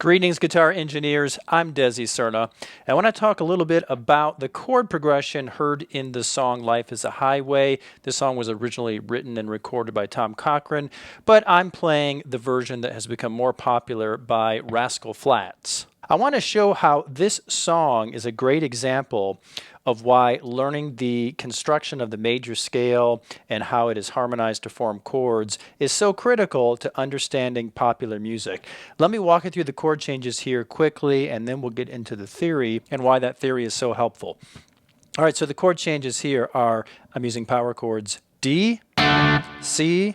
Greetings, guitar engineers. I'm Desi Cerna. I want to talk a little bit about the chord progression heard in the song Life is a Highway. This song was originally written and recorded by Tom Cochran, but I'm playing the version that has become more popular by Rascal Flats. I want to show how this song is a great example of why learning the construction of the major scale and how it is harmonized to form chords is so critical to understanding popular music. Let me walk you through the chord changes here quickly, and then we'll get into the theory and why that theory is so helpful. All right, so the chord changes here are, I'm using power chords D, C,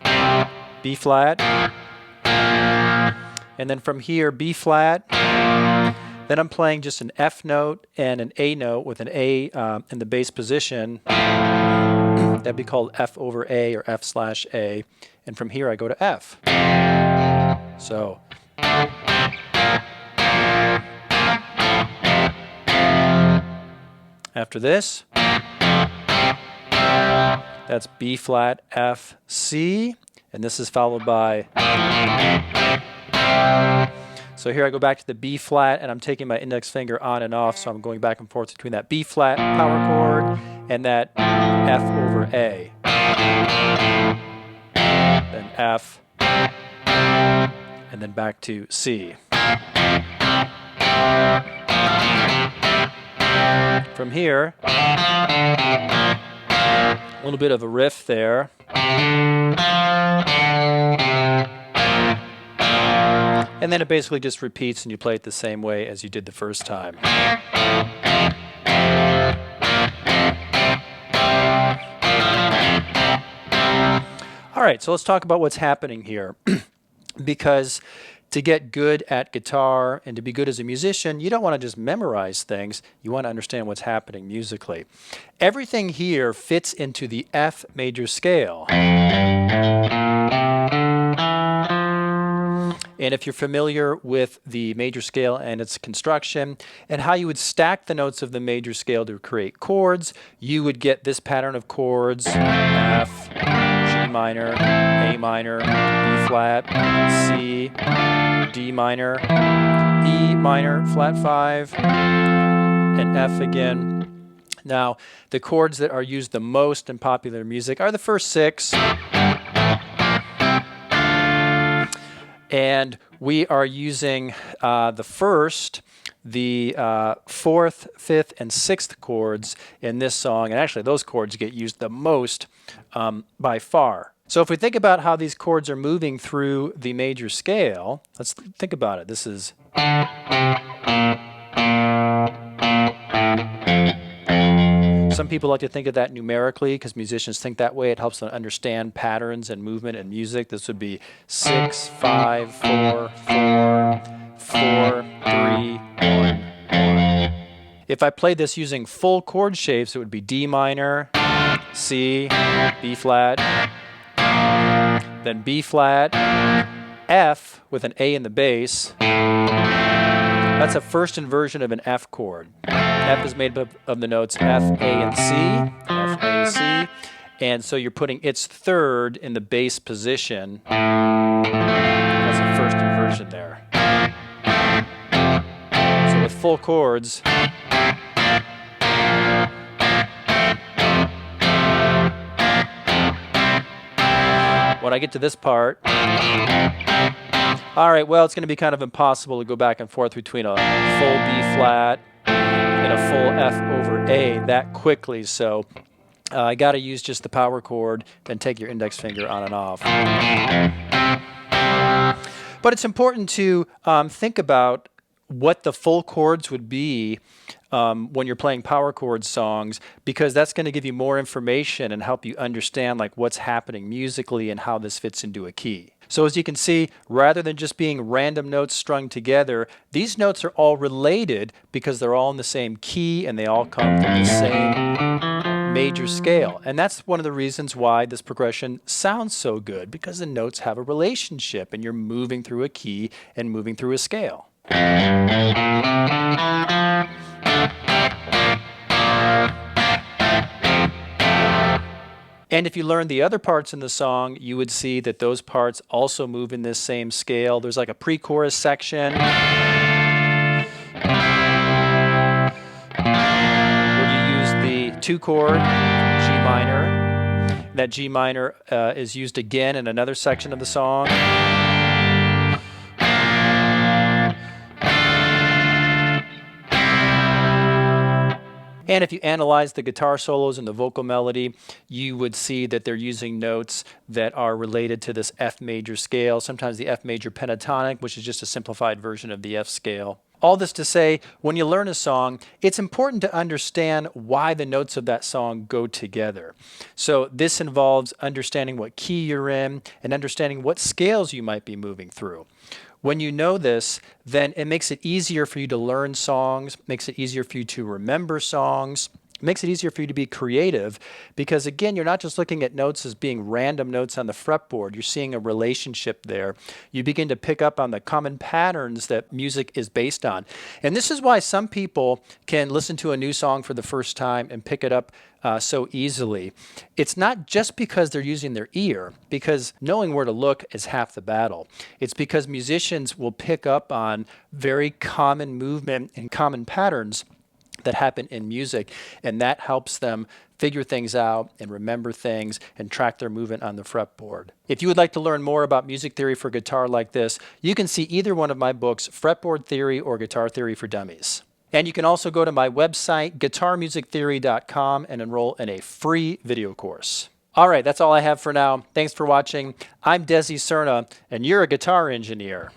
B flat, and then from here B flat. Then I'm playing just an F note and an A note with an A in the bass position. That'd be called F over A or F slash A. And from here I go to F. So. After this, that's B flat, F, C. And this is followed by. So here I go back to the B flat, and I'm taking my index finger on and off, so I'm going back and forth between that B flat power chord and that F over A. Then F, and then back to C. From here, a little bit of a riff there. And then it basically just repeats and you play it the same way as you did the first time. All right, so let's talk about what's happening here. Because to get good at guitar and to be good as a musician, you don't want to just memorize things. You want to understand what's happening musically. Everything here fits into the F major scale. And if you're familiar with the major scale and its construction and how you would stack the notes of the major scale to create chords, you would get this pattern of chords: F, G minor, A minor, B flat, C, D minor, E minor, flat 5, and F again. Now, the chords that are used the most in popular music are the first 6. And we are using the first, the 4th, 5th, and 6th chords in this song. And actually, those chords get used the most by far. So if we think about how these chords are moving through the major scale, let's think about it. This is. Some people like to think of that numerically because musicians think that way. It helps them understand patterns and movement in music. This would be 6, 5, 4, 4, 4, 3, 1, 1. If I played this using full chord shapes, it would be D minor, C, B flat, then B flat, F with an A in the bass. That's a first inversion of an F chord. F is made up of the notes F, A, and C. F, A, C. And so you're putting its third in the bass position. That's a first inversion there. So with full chords, when I get to this part, all right, well, it's going to be kind of impossible to go back and forth between a full B flat and a full F over A that quickly. So I got to use just the power chord, then take your index finger on and off. But it's important to think about what the full chords would be when you're playing power chord songs, because that's going to give you more information and help you understand like what's happening musically and how this fits into a key. So as you can see, rather than just being random notes strung together, these notes are all related because they're all in the same key and they all come from the same major scale. And that's one of the reasons why this progression sounds so good, because the notes have a relationship and you're moving through a key and moving through a scale. And if you learn the other parts in the song, you would see that those parts also move in this same scale. There's like a pre-chorus section where you use the 2-chord G minor. That G minor is used again in another section of the song. And if you analyze the guitar solos and the vocal melody, you would see that they're using notes that are related to this F major scale, sometimes the F major pentatonic, which is just a simplified version of the F scale. All this to say, when you learn a song, it's important to understand why the notes of that song go together. So this involves understanding what key you're in and understanding what scales you might be moving through. When you know this, then it makes it easier for you to learn songs, makes it easier for you to remember songs, makes it easier for you to be creative because, again, you're not just looking at notes as being random notes on the fretboard. You're seeing a relationship there. You begin to pick up on the common patterns that music is based on. And this is why some people can listen to a new song for the first time and pick it up so easily. It's not just because they're using their ear, because knowing where to look is half the battle. It's because musicians will pick up on very common movement and common patterns that happen in music, and that helps them figure things out and remember things and track their movement on the fretboard. If you would like to learn more about music theory for guitar like this, you can see either one of my books, Fretboard Theory or Guitar Theory for Dummies. And you can also go to my website, guitarmusictheory.com, and enroll in a free video course. All right, that's all I have for now. Thanks for watching. I'm Desi Cerna, and you're a guitar engineer.